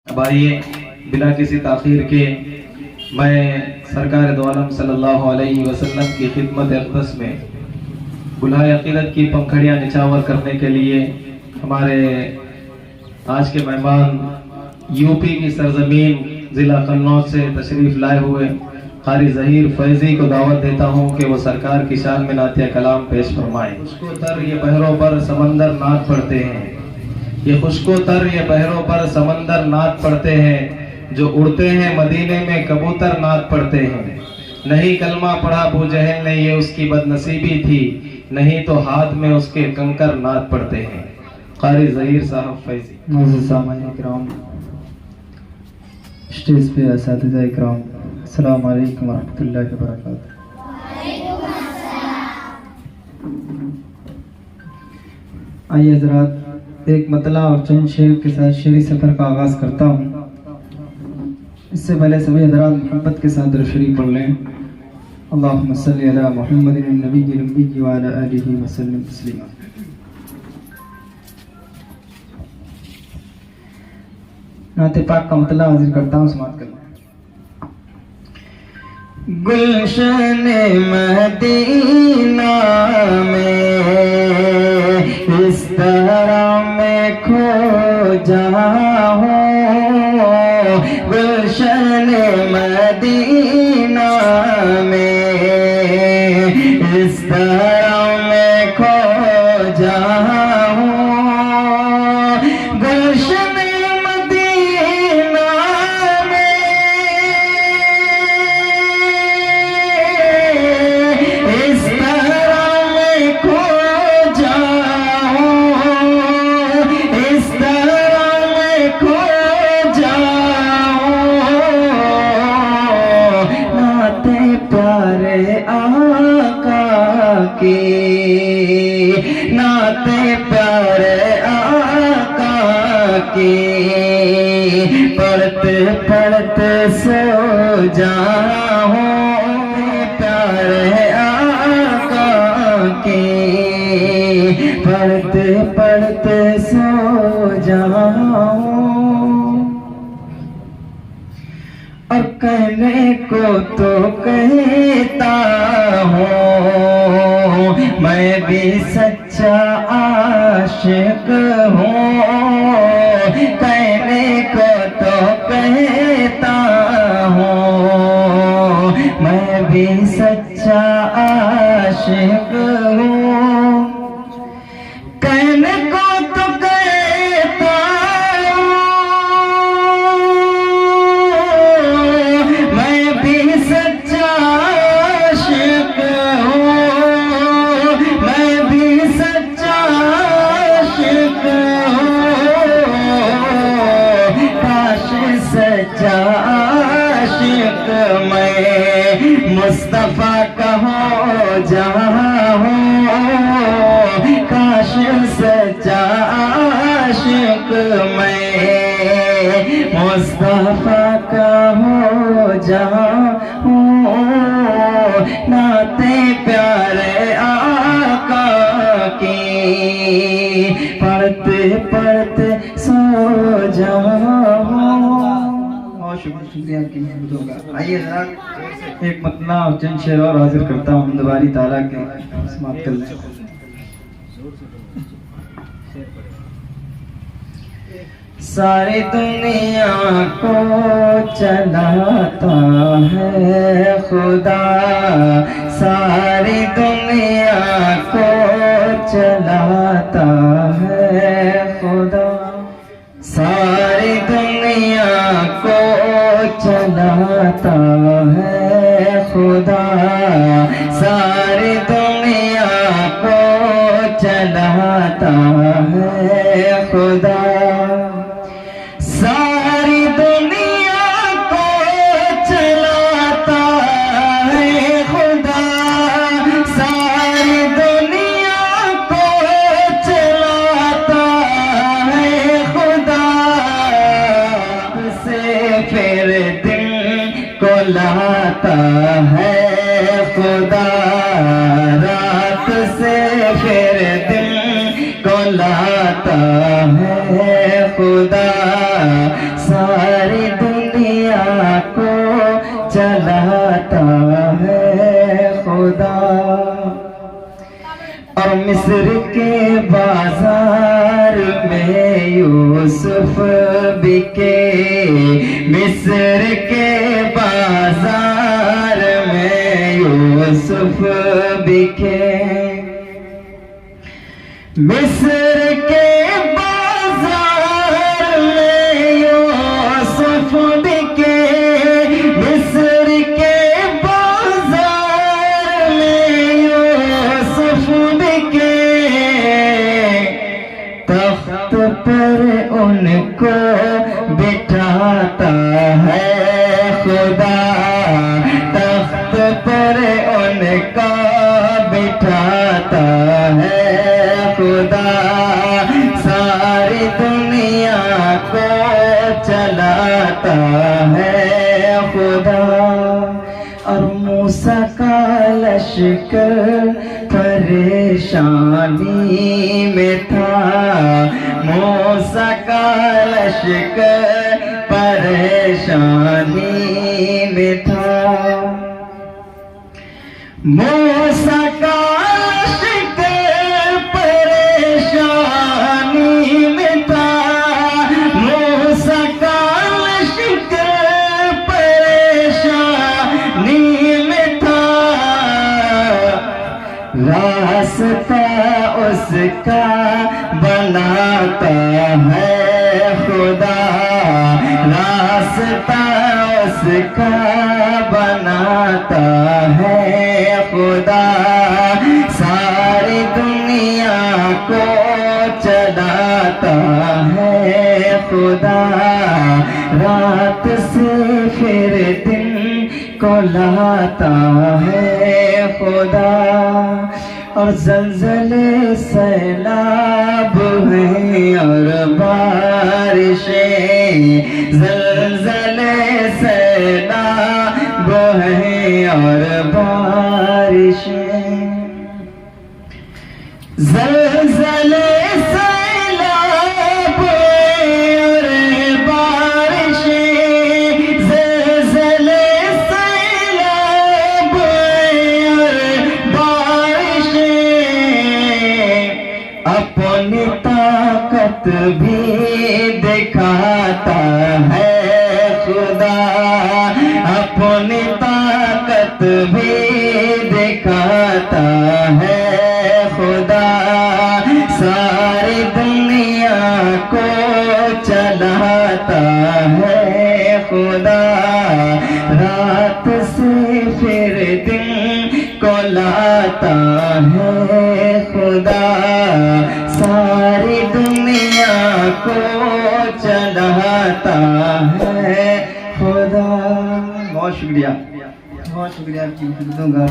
अब आइए बिना किसी ताख़ीर के मैं सरकार दो आलम सल्लल्लाहु अलैहि वसल्लम की खिदमत अक़दस में बुलाए अक़ीदत की पंखड़ियाँ निछावर करने के लिए हमारे आज के मेहमान यूपी की सरजमीन ज़िला कन्नौज से तशरीफ़ लाए हुए क़ारी ज़हीर फैज़ी को दावत देता हूँ कि वो सरकार की शान में नातिया कलाम पेश फरमाएँ। उसको तर ये बहरों पर समंदर नाद पढ़ते हैं, ये खुशको तर ये बहरों पर समंदर नाद पढ़ते हैं, जो उड़ते हैं मदीने में कबूतर नाद पढ़ते हैं। नहीं कलमा पढ़ा अबू जहल ने ये उसकी बदनसीबी थी, नहीं तो हाथ में उसके कंकर नाद पढ़ते हैं। क़ारी ज़हीर साहब फैज़ी। इकराम, स्टेज पे असातिज़ा इकराम, अस्सलामु अलैकुम वरहमतुल्लाहि वबरकातुहू। आइए हज़रात, एक मतला और चंद शेर के साथ शेरी सफ़र का आगाज़ करता हूँ। इससे पहले सभी हज़रात मोहब्बत के साथ दुरूद शरीफ पढ़ लें। अल्लाहुम्मा सल्लि अला मुहम्मदिन नबिय्यिल उम्मी व अला आलिहि व सल्लिम तस्लीमा। नाते पाक का मतला हाजिर करता हूँ, समाअत कर लें। गुलशन मदीना में इस तरह में खो जाऊं, गुलशन मदीना में इस तरह में खो जाऊं, गुलशन नाते प्यारे आका की पढ़ते पढ़ते सो जाऊं, प्यारे आका की पढ़ते पढ़ते सो जाऊं। और कहने को तो कहता हूँ, मैं भी सच्चा आशिक हूँ। कहने को तो कहता हूँ, मैं भी सच्चा आशिक हूँ। कहने को तो कहता हूँ, मैं भी सच्चा आशिक हूँ, मैं भी सच्चा आशिक हूँ। काश सच्चा आशिक मैं मुस्तफा का हो जाऊं, काश सच्चा आशिक मैं मुस्तफा का हो जाऊं। नाते प्यारे आका की पढ़ते पढ़ते सो जाऊं। बहुत शुक्रिया आपकी मेहनत होगा। आइए जरा एक मतला और चंद शेर और हाजिर करता हूँ, हमदबारी ताला के समाप्त कर लें। सारी दुनिया को चलाता है खुदा, सारी दुनिया को चलाता है खुदा, सारी दुनिया को चलाता है खुदा, सारी दुनिया को चलाता है खुदा, सारी दुनिया को चलाता है खुदा, सारी दुनिया को चलाता है खुदा। से फिर दिन को लाता है खुदा, रात से फिर दिन को लाता है खुदा। मिस्र के बाजार में यूसुफ बिके, मिस्र के बाजार में यूसुफ बिके, मिस्र के बाजार में यूसुफ बिके, मिस्र के बाजार में यूसुफ बिके, तख्त पर उनको बिठाता है खुदा, तख्त पर उनका बिठाता है खुदा, सारी दुनिया को चलाता है खुदा। और मूसा का लश्कर परेशानी में था, मूसा का लश्कर परेशानी में था, मूसा का लश्कर परेशानी में था, मूसा का लश्कर परेशानी में था, रास्ता उसका बनाता है खुदा, रास्ता उसका बनाता है खुदा, सारी दुनिया को चलाता है खुदा, रात से फिर दिन को लाता है खुदा। और ज़लज़ले सैलाब हैं और बारिशें, ज़लज़ले सैलाब हैं और बारिशें, ज़लज़ले सैलाब और बारिशें, ज़लज़ले सैलाब और बारिशें, अपनी ताकत भी दिखाता है खुदा, अपनी ताकत भी दिखाता है खुदा, सारी दुनिया को चलाता है खुदा, रात से फिर दिन को लाता है खुदा, सारी दुनिया को चलाता है खुदा। बहुत शुक्रिया, बहुत शुक्रिया आपकी खिदमतों का।